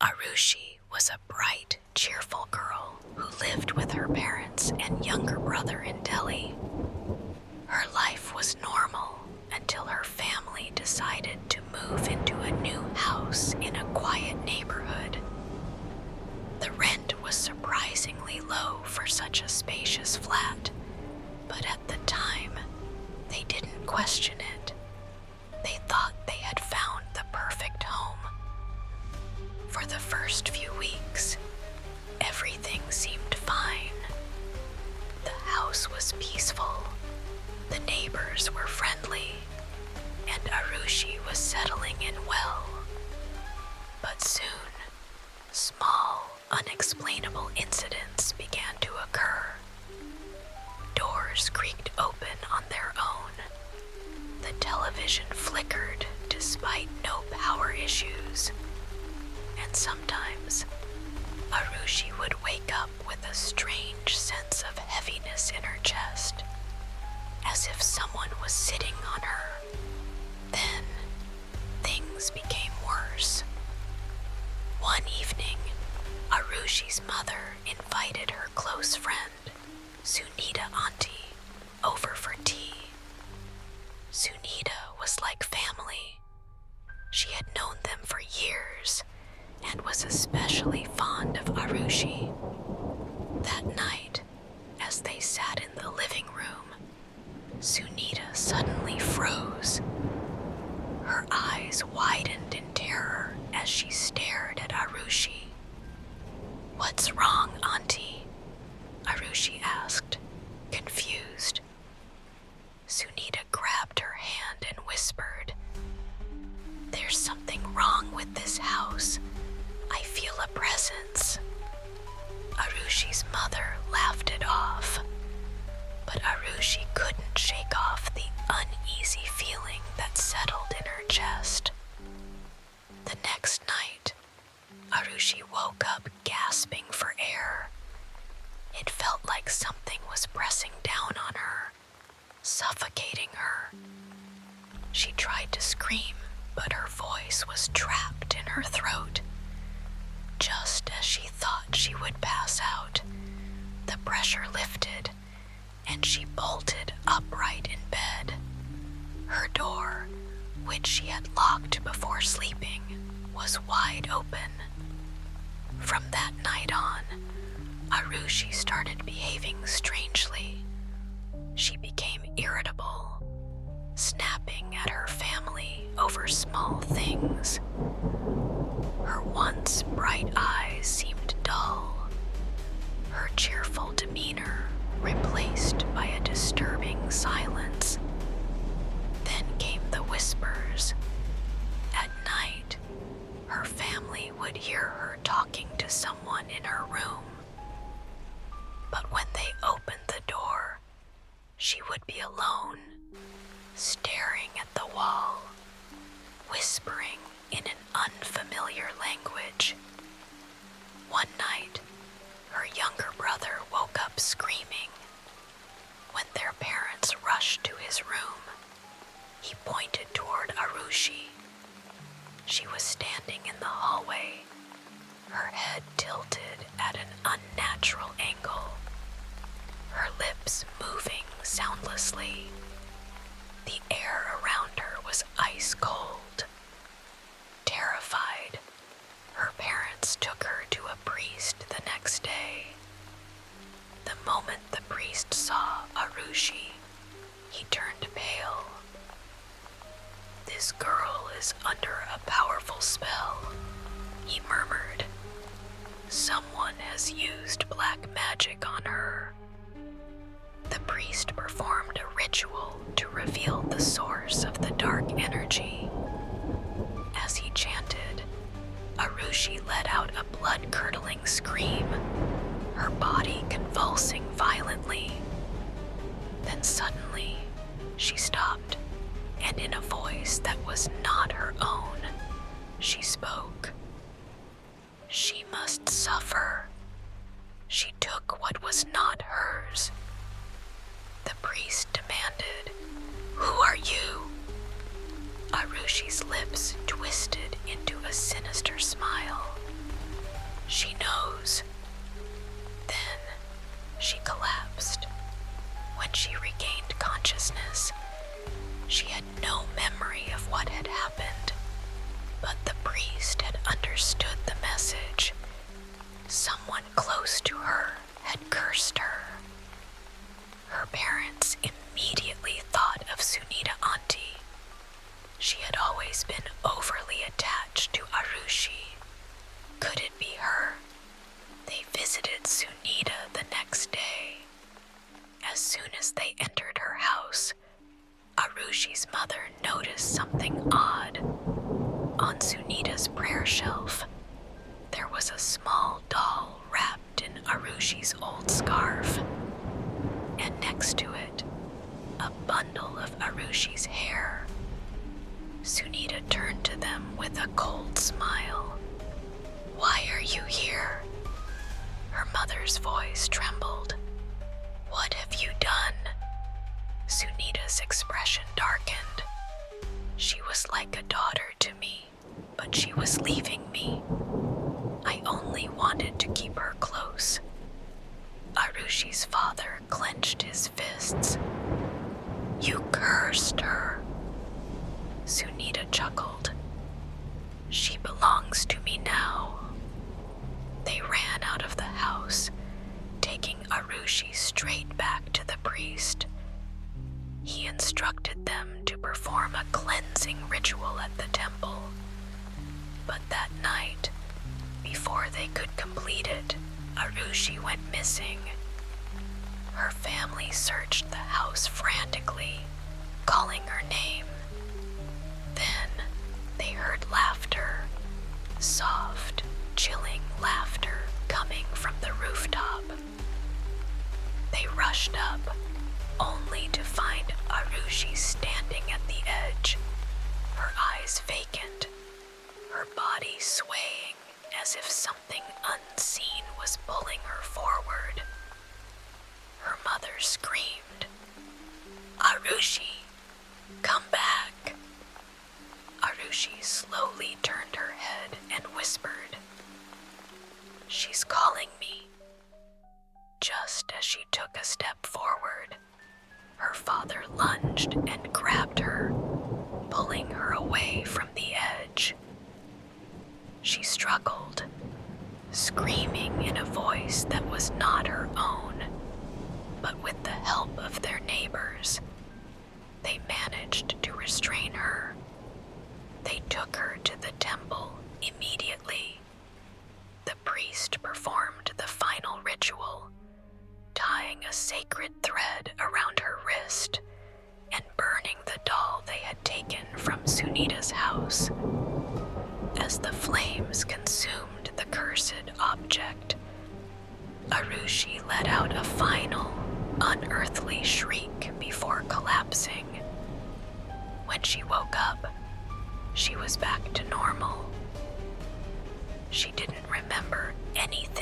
Aarushi was a bright, cheerful girl who lived with her parents and younger brother in Delhi. Her life was normal until her family decided to move into a new house in a quiet neighborhood. The rent was surprisingly low for such a spacious flat, but at the time, they didn't question it. They thought they had found the perfect home. For the first few weeks, everything seemed fine. The house was peaceful, the neighbors were friendly, and Aarushi was settling in well. But soon, small, unexplainable incidents began to occur. Doors creaked open on their own. The television flickered despite no power issues. And sometimes, Aarushi would wake up with a strange sense of heaviness in her chest, as if someone was sitting on her. Then, things became worse. One evening, Arushi's mother invited her close friend, Sunita Auntie, over for tea. Sunita was like family. She had known them for years and was especially fond of Aarushi. That night, as they sat in the living room, Sunita suddenly froze. Her eyes widened in terror as she stared at Aarushi. "What's wrong, Auntie?" Aarushi asked, confused. Sunita grabbed her hand and whispered, "There's something wrong with this house. I feel a presence." Arushi's mother laughed it off, but Aarushi couldn't shake off the uneasy feeling that settled in her chest. The next night, Aarushi woke up gasping for air. It felt like something was pressing down on her, suffocating her. She tried to scream, but her voice was trapped in her throat. Just as she thought she would pass out, the pressure lifted, and she bolted upright in bed. Her door, which she had locked before sleeping, was wide open. From that night on, Aarushi started behaving strangely. She became irritable, snapping at her family over small things. Her once bright eyes seemed dull, her cheerful demeanor replaced by a disturbing silence. Then came the whispers. At night, her family would hear her talking to someone in her room. But when they opened the door, she would be alone, staring at the wall, whispering in an unfamiliar language. One night, her younger brother woke up screaming. When their parents rushed to his room, he pointed toward Aarushi. She was standing in the hallway, her head tilted at an unnatural angle, her lips moving soundlessly. The air around her was ice cold. Terrified, her parents took her to a priest the next day. The moment the priest saw Aarushi, he turned pale. "This girl is under a powerful spell," he murmured. "Someone has used black magic on her." The priest performed a ritual to reveal the source of the dark energy. As he chanted, Aarushi let out a blood-curdling scream, her body convulsing violently. Then suddenly, she stopped, and in a voice that was not her own, she spoke. She must suffer. She took what was not hers. The priest demanded, "Who are you?" Arushi's lips twisted into a sinister smile. you here?" Her mother's voice trembled. "What have you done?" Sunita's expression darkened. "She was like a daughter to me, but she was leaving me. I only wanted to keep her close." Aarushi's father clenched his fists. "You cursed her." Sunita chuckled. "She belongs to me now." They ran out of the house, taking Aarushi straight back to the priest. He instructed them to perform a cleansing ritual at the temple. But that night, before they could complete it, Aarushi went missing. Her family searched the house frantically, calling her name. Then they heard laughter, soft, chilling laughter coming from the rooftop. They rushed up, only to find Aarushi standing at the edge, her eyes vacant, her body swaying as if something unseen was pulling her forward. Her mother screamed, "Aarushi, come back!" Aarushi slowly turned her head and whispered, "She's calling me." Just as she took a step forward, her father lunged and grabbed her, pulling her away from the edge. She struggled, screaming in a voice that was not her own, but with the help of their neighbors, they managed to restrain her. They took her to the temple immediately. The priest performed the final ritual, tying a sacred thread around her wrist and burning the doll they had taken from Sunita's house. As the flames consumed the cursed object, Aarushi let out a final, unearthly shriek before collapsing. When she woke up, she was back to normal. She didn't remember anything